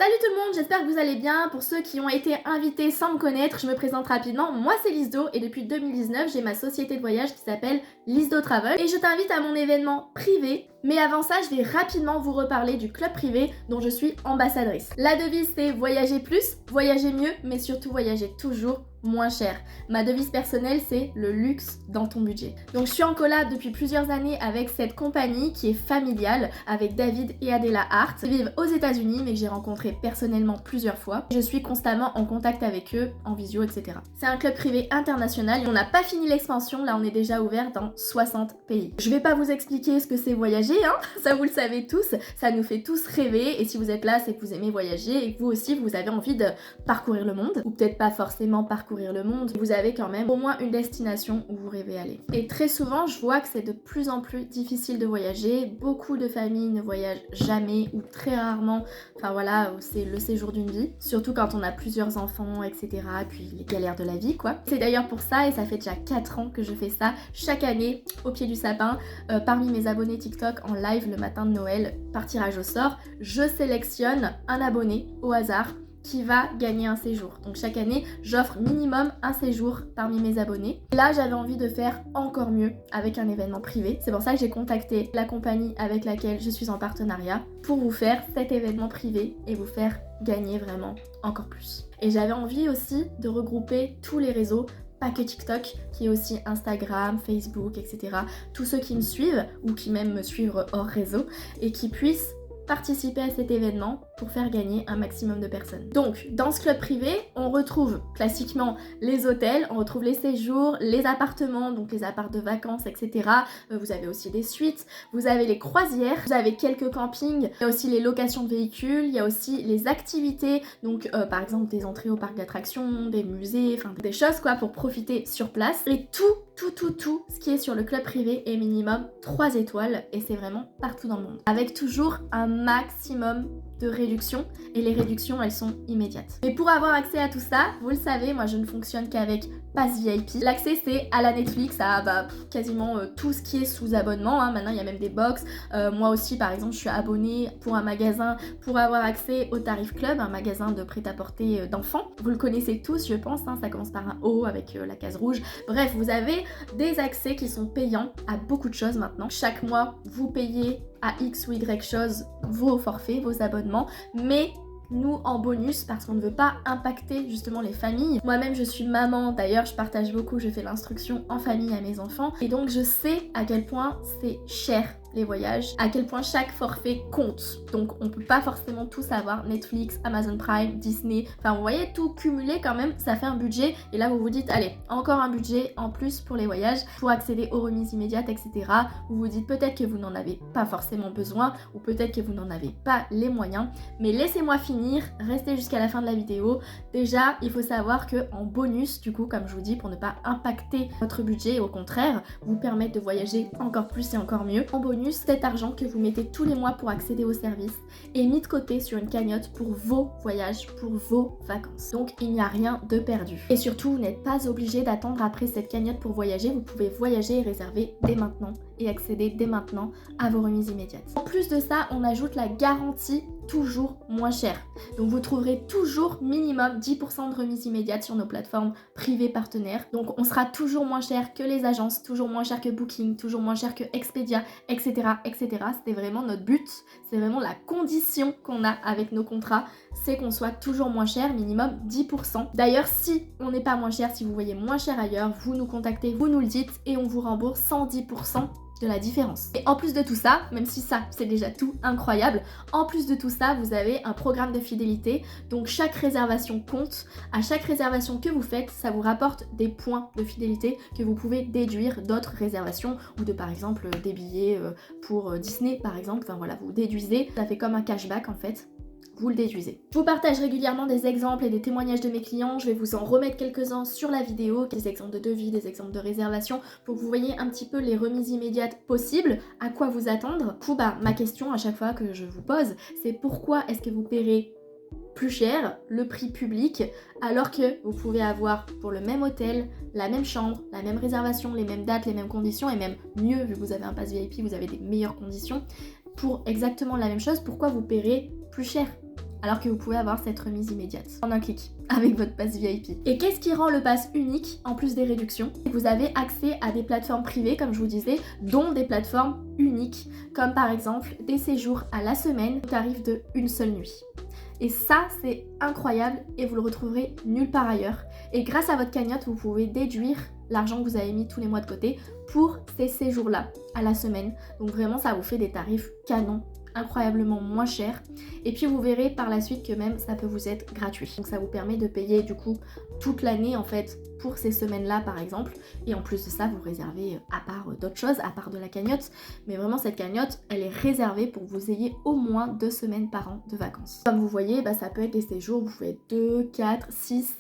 Salut tout le monde, j'espère que vous allez bien. Pour ceux qui ont été invités sans me connaître, je me présente rapidement. Moi c'est Lizdo et depuis 2019 j'ai ma société de voyage qui s'appelle Lizdo Travel et je t'invite à mon événement privé. Mais avant ça, je vais rapidement vous reparler du club privé dont je suis ambassadrice. La devise c'est voyager plus, voyager mieux, mais surtout voyager toujours moins cher. Ma devise personnelle c'est le luxe dans ton budget. Donc je suis en collab depuis plusieurs années avec cette compagnie qui est familiale avec David et Adela Hart. Ils vivent aux États-Unis mais que j'ai rencontré personnellement plusieurs fois. Je suis constamment en contact avec eux, en visio, etc. C'est un club privé international et on n'a pas fini l'expansion, là on est déjà ouvert dans 60 pays. Je vais pas vous expliquer ce que c'est voyager, hein, ça vous le savez tous, ça nous fait tous rêver et si vous êtes là c'est que vous aimez voyager et que vous aussi vous avez envie de parcourir le monde, ou peut-être pas forcément parcourir le monde, vous avez quand même au moins une destination où vous rêvez aller. Et très souvent je vois que c'est de plus en plus difficile de voyager, beaucoup de familles ne voyagent jamais ou très rarement, enfin voilà, c'est le séjour d'une vie, surtout quand on a plusieurs enfants, etc. Puis les galères de la vie quoi. C'est d'ailleurs pour ça, et ça fait déjà 4 ans que je fais ça, chaque année au pied du sapin, parmi mes abonnés TikTok en live le matin de Noël, par tirage au sort, je sélectionne un abonné au hasard qui va gagner un séjour. Donc chaque année, j'offre minimum un séjour parmi mes abonnés. Là, j'avais envie de faire encore mieux avec un événement privé. C'est pour ça que j'ai contacté la compagnie avec laquelle je suis en partenariat pour vous faire cet événement privé et vous faire gagner vraiment encore plus. Et j'avais envie aussi de regrouper tous les réseaux, pas que TikTok, qui est aussi Instagram, Facebook, etc. Tous ceux qui me suivent ou qui même me suivent hors réseau et qui puissent participer à cet événement pour faire gagner un maximum de personnes. Donc dans ce club privé, on retrouve classiquement les hôtels, on retrouve les séjours, les appartements, donc les apparts de vacances, etc. Vous avez aussi des suites, vous avez les croisières, vous avez quelques campings, il y a aussi les locations de véhicules, il y a aussi les activités, donc par exemple des entrées au parc d'attractions, des musées, enfin des choses quoi pour profiter sur place. Et tout ce qui est sur le club privé est minimum 3 étoiles et c'est vraiment partout dans le monde. Avec toujours un maximum de réductions et les réductions elles sont immédiates. Mais pour avoir accès à tout ça, vous le savez, moi je ne fonctionne qu'avec Pass VIP. L'accès c'est à la Netflix, à quasiment tout ce qui est sous abonnement, hein. Maintenant il y a même des box. Moi aussi par exemple je suis abonnée pour un magasin pour avoir accès au Tarif Club, un magasin de prêt-à-porter d'enfants. Vous le connaissez tous je pense, hein. Ça commence par un O avec la case rouge. Bref, vous avez des accès qui sont payants à beaucoup de choses maintenant. Chaque mois vous payez à X ou Y chose vos forfaits, vos abonnements, mais nous en bonus parce qu'on ne veut pas impacter justement les familles. Moi-même je suis maman, d'ailleurs je partage beaucoup, je fais l'instruction en famille à mes enfants et donc je sais à quel point c'est cher les voyages, à quel point chaque forfait compte. Donc on peut pas forcément tout savoir, Netflix, Amazon Prime, Disney, enfin vous voyez tout cumulé quand même, ça fait un budget et là vous vous dites allez, encore un budget en plus pour les voyages, pour accéder aux remises immédiates, etc. Vous vous dites peut-être que vous n'en avez pas forcément besoin ou peut-être que vous n'en avez pas les moyens, mais laissez-moi finir, restez jusqu'à la fin de la vidéo. Déjà, il faut savoir que en bonus, du coup, comme je vous dis, pour ne pas impacter votre budget et au contraire, vous permettre de voyager encore plus et encore mieux, en bonus, cet argent que vous mettez tous les mois pour accéder aux services est mis de côté sur une cagnotte pour vos voyages, pour vos vacances. Donc il n'y a rien de perdu. Et surtout, vous n'êtes pas obligé d'attendre après cette cagnotte pour voyager, vous pouvez voyager et réserver dès maintenant et accéder dès maintenant à vos remises immédiates. En plus de ça, on ajoute la garantie toujours moins chère. Donc vous trouverez toujours minimum 10% de remise immédiate sur nos plateformes privées partenaires. Donc on sera toujours moins cher que les agences, toujours moins cher que Booking, toujours moins cher que Expedia, etc. etc. C'était vraiment notre but, c'est vraiment la condition qu'on a avec nos contrats, c'est qu'on soit toujours moins cher, minimum 10%. D'ailleurs, si on n'est pas moins cher, si vous voyez moins cher ailleurs, vous nous contactez, vous nous le dites et on vous rembourse 110% de la différence. Et en plus de tout ça, même si ça c'est déjà tout incroyable, en plus de tout ça vous avez un programme de fidélité, donc chaque réservation compte, à chaque réservation que vous faites ça vous rapporte des points de fidélité que vous pouvez déduire d'autres réservations ou de par exemple des billets pour Disney par exemple, enfin voilà vous déduisez, ça fait comme un cashback en fait. Vous le déduisez. Je vous partage régulièrement des exemples et des témoignages de mes clients, je vais vous en remettre quelques-uns sur la vidéo, des exemples de devis, des exemples de réservation, pour que vous voyez un petit peu les remises immédiates possibles, à quoi vous attendre. Du coup, ma question à chaque fois que je vous pose, c'est pourquoi est-ce que vous paierez plus cher le prix public alors que vous pouvez avoir pour le même hôtel, la même chambre, la même réservation, les mêmes dates, les mêmes conditions et même mieux vu que vous avez un pass VIP, vous avez des meilleures conditions pour exactement la même chose, pourquoi vous paierez plus cher? alors que vous pouvez avoir cette remise immédiate en un clic avec votre pass VIP. Et qu'est-ce qui rend le pass unique en plus des réductions? Vous avez accès à des plateformes privées, comme je vous disais, dont des plateformes uniques, comme par exemple des séjours à la semaine au tarif de une seule nuit. Et ça, c'est incroyable et vous le retrouverez nulle part ailleurs. Et grâce à votre cagnotte, vous pouvez déduire l'argent que vous avez mis tous les mois de côté pour ces séjours-là à la semaine. Donc vraiment, ça vous fait des tarifs canons, incroyablement moins chers. Et puis vous verrez par la suite que même ça peut vous être gratuit. Donc ça vous permet de payer du coup toute l'année en fait pour ces semaines-là par exemple. Et en plus de ça, vous réservez à part d'autres choses, à part de la cagnotte. Mais vraiment cette cagnotte, elle est réservée pour que vous ayez au moins 2 semaines par an de vacances. Comme vous voyez, ça peut être des séjours, vous pouvez être 2, 4, 6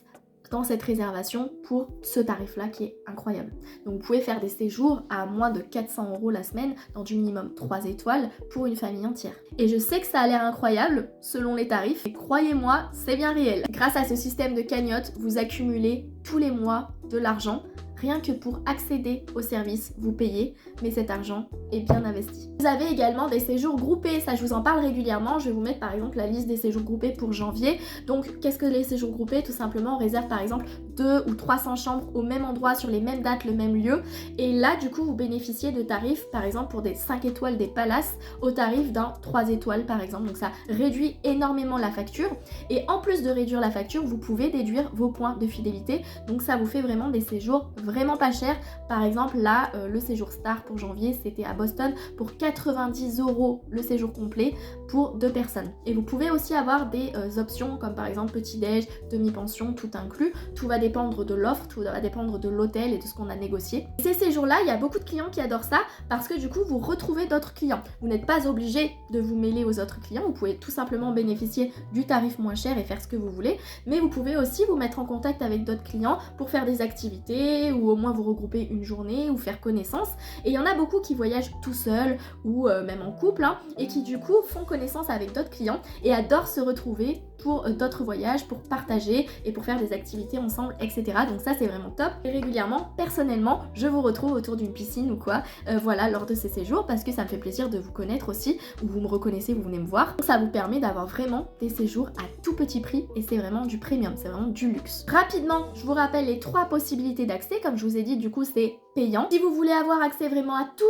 dans cette réservation pour ce tarif-là qui est incroyable. Donc vous pouvez faire des séjours à moins de 400 € la semaine dans du minimum 3 étoiles pour une famille entière. Et je sais que ça a l'air incroyable selon les tarifs, et croyez-moi, c'est bien réel. Grâce à ce système de cagnotte, vous accumulez tous les mois de l'argent. Rien que pour accéder au service, vous payez, mais cet argent est bien investi. Vous avez également des séjours groupés, ça je vous en parle régulièrement. Je vais vous mettre par exemple la liste des séjours groupés pour janvier. Donc qu'est-ce que les séjours groupés? Tout simplement on réserve par exemple 200 ou 300 chambres au même endroit, sur les mêmes dates, le même lieu. Et là du coup vous bénéficiez de tarifs par exemple pour des 5 étoiles des palaces au tarif d'un 3 étoiles par exemple. Donc ça réduit énormément la facture. Et en plus de réduire la facture, vous pouvez déduire vos points de fidélité. Donc ça vous fait vraiment des séjours vraiment pas cher. Par exemple là le séjour Star pour janvier c'était à Boston pour 90 € le séjour complet pour 2 personnes. Et vous pouvez aussi avoir des options comme par exemple petit déj, demi-pension, tout inclus. Tout va dépendre de l'offre, tout va dépendre de l'hôtel et de ce qu'on a négocié. Et ces séjours-là, il y a beaucoup de clients qui adorent ça parce que du coup vous retrouvez d'autres clients. Vous n'êtes pas obligé de vous mêler aux autres clients, vous pouvez tout simplement bénéficier du tarif moins cher et faire ce que vous voulez, mais vous pouvez aussi vous mettre en contact avec d'autres clients pour faire des activités ou au moins vous regrouper une journée ou faire connaissance. Et il y en a beaucoup qui voyagent tout seuls ou même en couple et qui du coup font connaissance avec d'autres clients et adorent se retrouver pour d'autres voyages, pour partager et pour faire des activités ensemble, etc. Donc ça c'est vraiment top. Et régulièrement, personnellement, je vous retrouve autour d'une piscine ou quoi, voilà, lors de ces séjours parce que ça me fait plaisir de vous connaître aussi, ou vous me reconnaissez, vous venez me voir. Donc ça vous permet d'avoir vraiment des séjours à tout petit prix et c'est vraiment du premium, c'est vraiment du luxe. Rapidement, je vous rappelle les 3 possibilités d'accès, comme je vous ai dit, du coup c'est payant. Si vous voulez avoir accès vraiment à tous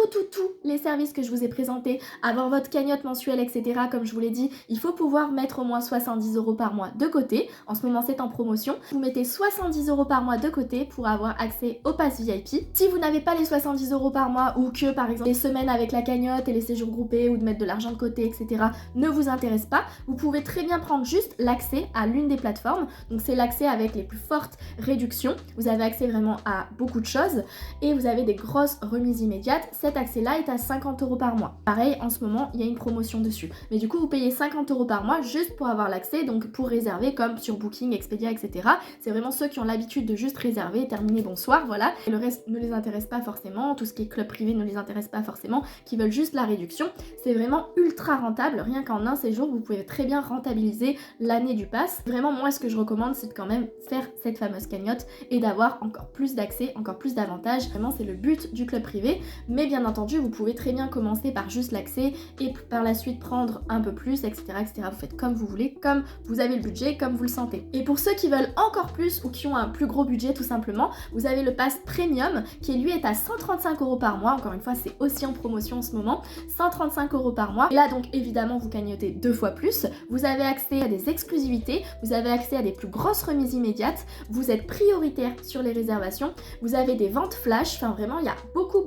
les services que je vous ai présentés, avoir votre cagnotte mensuelle, etc., comme je vous l'ai dit, il faut pouvoir mettre au moins 70 € par mois de côté. En ce moment, c'est en promotion. Vous mettez 70 € par mois de côté pour avoir accès au pass VIP. Si vous n'avez pas les 70 € par mois ou que, par exemple, les semaines avec la cagnotte et les séjours groupés ou de mettre de l'argent de côté, etc., ne vous intéressent pas, vous pouvez très bien prendre juste l'accès à l'une des plateformes. Donc, c'est l'accès avec les plus fortes réductions. Vous avez accès vraiment à beaucoup de choses et vous avez des grosses remises immédiates. Cet accès-là est à 50 € par mois. Pareil, en ce moment, il y a une promotion dessus. Mais du coup, vous payez 50 € par mois juste pour avoir l'accès, donc pour réserver comme sur Booking, Expedia, etc. C'est vraiment ceux qui ont l'habitude de juste réserver, terminer, bonsoir, voilà. Et le reste ne les intéresse pas forcément, tout ce qui est club privé ne les intéresse pas forcément, qui veulent juste la réduction. C'est vraiment ultra rentable, rien qu'en un séjour, vous pouvez très bien rentabiliser l'année du pass. Vraiment, moi, ce que je recommande, c'est de quand même faire cette fameuse cagnotte et d'avoir encore plus d'accès, encore plus d'avantages. Vraiment, c'est le but du club privé, mais bien entendu vous pouvez très bien commencer par juste l'accès et par la suite prendre un peu plus, etc., etc. Vous faites comme vous voulez, comme vous avez le budget, comme vous le sentez. Et pour ceux qui veulent encore plus ou qui ont un plus gros budget tout simplement, vous avez le pass premium qui lui est à 135 € par mois. Encore une fois, c'est aussi en promotion en ce moment, 135 € par mois. Et là donc évidemment vous cagnotez 2 fois plus, vous avez accès à des exclusivités, vous avez accès à des plus grosses remises immédiates, vous êtes prioritaire sur les réservations, vous avez des ventes flash. Enfin vraiment, il y a beaucoup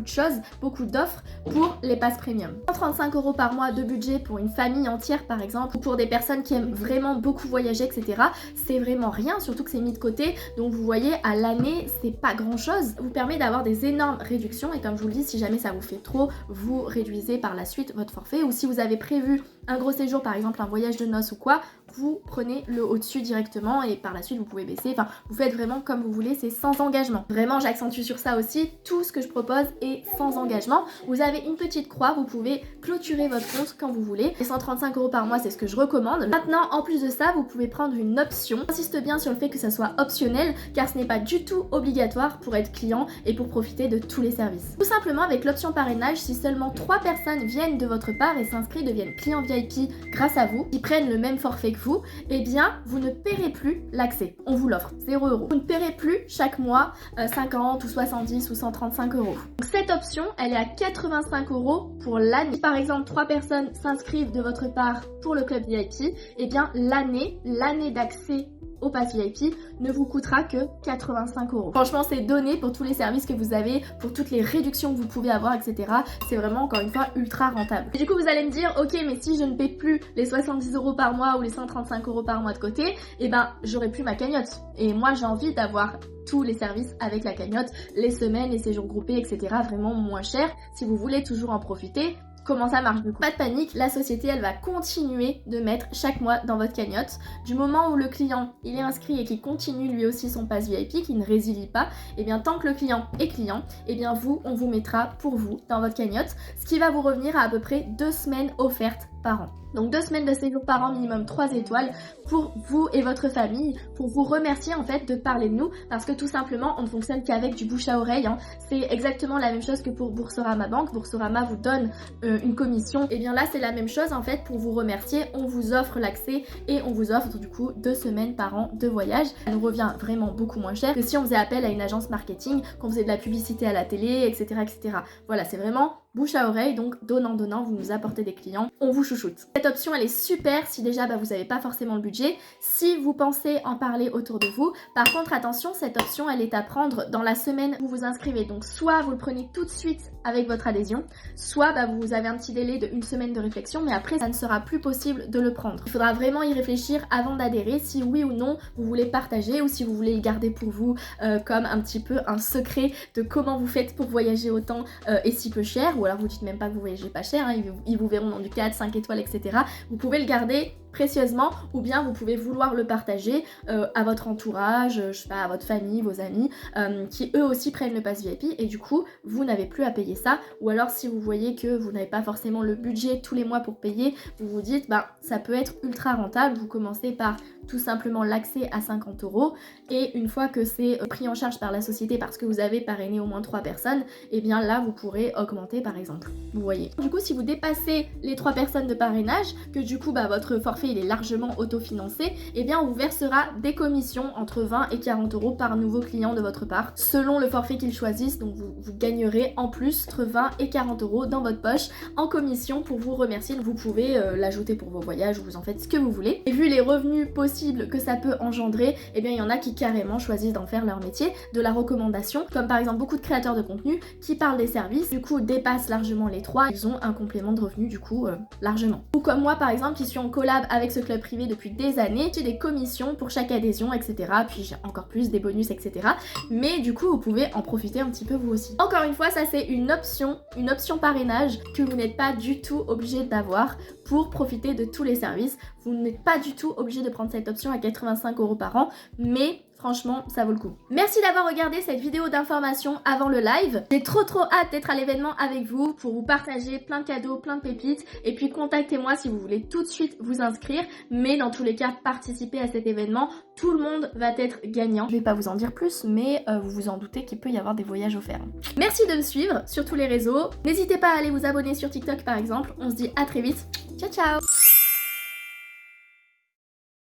de choses, beaucoup d'offres pour les passes premium. 135 € par mois de budget pour une famille entière par exemple, ou pour des personnes qui aiment vraiment beaucoup voyager, etc. C'est vraiment rien, surtout que c'est mis de côté. Donc vous voyez, à l'année, c'est pas grand chose. Ça vous permet d'avoir des énormes réductions et comme je vous le dis, si jamais ça vous fait trop, vous réduisez par la suite votre forfait. Ou si vous avez prévu un gros séjour, par exemple un voyage de noces ou quoi, vous prenez le au-dessus directement et par la suite vous pouvez baisser. Enfin, vous faites vraiment comme vous voulez, c'est sans engagement. Vraiment, j'accentue sur ça aussi, tout ce que je propose est sans engagement. Vous avez une petite croix, vous pouvez clôturer votre compte quand vous voulez. Et 135 € par mois, c'est ce que je recommande. Maintenant, en plus de ça, vous pouvez prendre une option. J'insiste bien sur le fait que ça soit optionnel, car ce n'est pas du tout obligatoire pour être client et pour profiter de tous les services. Tout simplement, avec l'option parrainage, si seulement 3 personnes viennent de votre part et s'inscrivent, deviennent clients VIP VIP grâce à vous, qui prennent le même forfait que vous, eh bien vous ne paierez plus l'accès. On vous l'offre, 0 €. Vous ne paierez plus chaque mois 50 ou 70 ou 135 €. Donc cette option, elle est à 85 € pour l'année. Si par exemple 3 personnes s'inscrivent de votre part pour le club VIP, eh bien l'année d'accès au pass VIP ne vous coûtera que 85 €. Franchement, c'est donné pour tous les services que vous avez, pour toutes les réductions que vous pouvez avoir, etc. C'est vraiment, encore une fois, ultra rentable. Et du coup, vous allez me dire, ok, mais si je ne paie plus les 70 € par mois ou les 135 € par mois de côté, eh ben, j'aurai plus ma cagnotte. Et moi, j'ai envie d'avoir tous les services avec la cagnotte, les semaines, les séjours groupés, etc. Vraiment moins cher. Si vous voulez toujours en profiter, comment ça marche du coup? Pas de panique, la société elle va continuer de mettre chaque mois dans votre cagnotte. Du moment où le client il est inscrit et qu'il continue lui aussi son pass VIP, qui ne résilie pas, et bien tant que le client est client, et bien vous, on vous mettra pour vous dans votre cagnotte, ce qui va vous revenir à peu près 2 semaines offertes par an. Donc 2 semaines de séjour par an, minimum 3 étoiles pour vous et votre famille, pour vous remercier en fait de parler de nous, parce que tout simplement on ne fonctionne qu'avec du bouche à oreille, hein. C'est exactement la même chose que pour Boursorama Banque. Boursorama vous donne une commission, et bien là c'est la même chose en fait. Pour vous remercier, on vous offre l'accès et on vous offre du coup 2 semaines par an de voyage. Ça nous revient vraiment beaucoup moins cher que si on faisait appel à une agence marketing, qu'on faisait de la publicité à la télé, etc. etc. Voilà, c'est vraiment bouche à oreille, donc donnant, vous nous apportez des clients, on vous chouchoute. Cette option elle est super si déjà vous n'avez pas forcément le budget, si vous pensez en parler autour de vous. Par contre attention, cette option elle est à prendre dans la semaine où vous vous inscrivez, donc soit vous le prenez tout de suite avec votre adhésion, soit vous avez un petit délai de 1 semaine de réflexion, mais après ça ne sera plus possible de le prendre. Il faudra vraiment y réfléchir avant d'adhérer, si oui ou non vous voulez partager, ou si vous voulez le garder pour vous comme un petit peu un secret de comment vous faites pour voyager autant et si peu cher, ou alors vous dites même pas que vous voyagez pas cher, hein, ils vous verront dans du 4, 5 étoiles, etc. Vous pouvez le garder précieusement, ou bien vous pouvez vouloir le partager à votre entourage, je sais pas, à votre famille, vos amis, qui eux aussi prennent le pass VIP, et du coup vous n'avez plus à payer ça. Ou alors si vous voyez que vous n'avez pas forcément le budget tous les mois pour payer, vous vous dites ça peut être ultra rentable, vous commencez par tout simplement l'accès à 50 €, et une fois que c'est pris en charge par la société parce que vous avez parrainé au moins 3 personnes, et bien là vous pourrez augmenter par exemple, vous voyez. Du coup si vous dépassez les 3 personnes de parrainage, que du coup votre forfait il est largement autofinancé, et bien on vous versera des commissions entre 20 et 40 € par nouveau client de votre part, selon le forfait qu'ils choisissent. Donc vous gagnerez en plus entre 20 et 40 € dans votre poche en commission pour vous remercier. Vous pouvez l'ajouter pour vos voyages, vous en faites ce que vous voulez. Et vu les revenus possibles que ça peut engendrer, et bien il y en a qui carrément choisissent d'en faire leur métier, de la recommandation, comme par exemple beaucoup de créateurs de contenu qui parlent des services, du coup dépassent largement les 3, ils ont un complément de revenus du coup largement. Ou comme moi par exemple qui suis en collab avec ce club privé depuis des années, j'ai des commissions pour chaque adhésion, etc. Puis j'ai encore plus des bonus, etc. Mais du coup vous pouvez en profiter un petit peu vous aussi. Encore une fois, ça c'est une option parrainage que vous n'êtes pas du tout obligé d'avoir pour profiter de tous les services. Vous n'êtes pas du tout obligé de prendre cette option à 85 € par an, mais franchement ça vaut le coup. Merci d'avoir regardé cette vidéo d'information avant le live. J'ai trop hâte d'être à l'événement avec vous pour vous partager plein de cadeaux, plein de pépites, et puis contactez-moi si vous voulez tout de suite vous inscrire, mais dans tous les cas participer à cet événement. Tout le monde va être gagnant. Je vais pas vous en dire plus, mais vous vous en doutez qu'il peut y avoir des voyages offerts. Merci de me suivre sur tous les réseaux. N'hésitez pas à aller vous abonner sur TikTok par exemple. On se dit à très vite. Ciao ciao.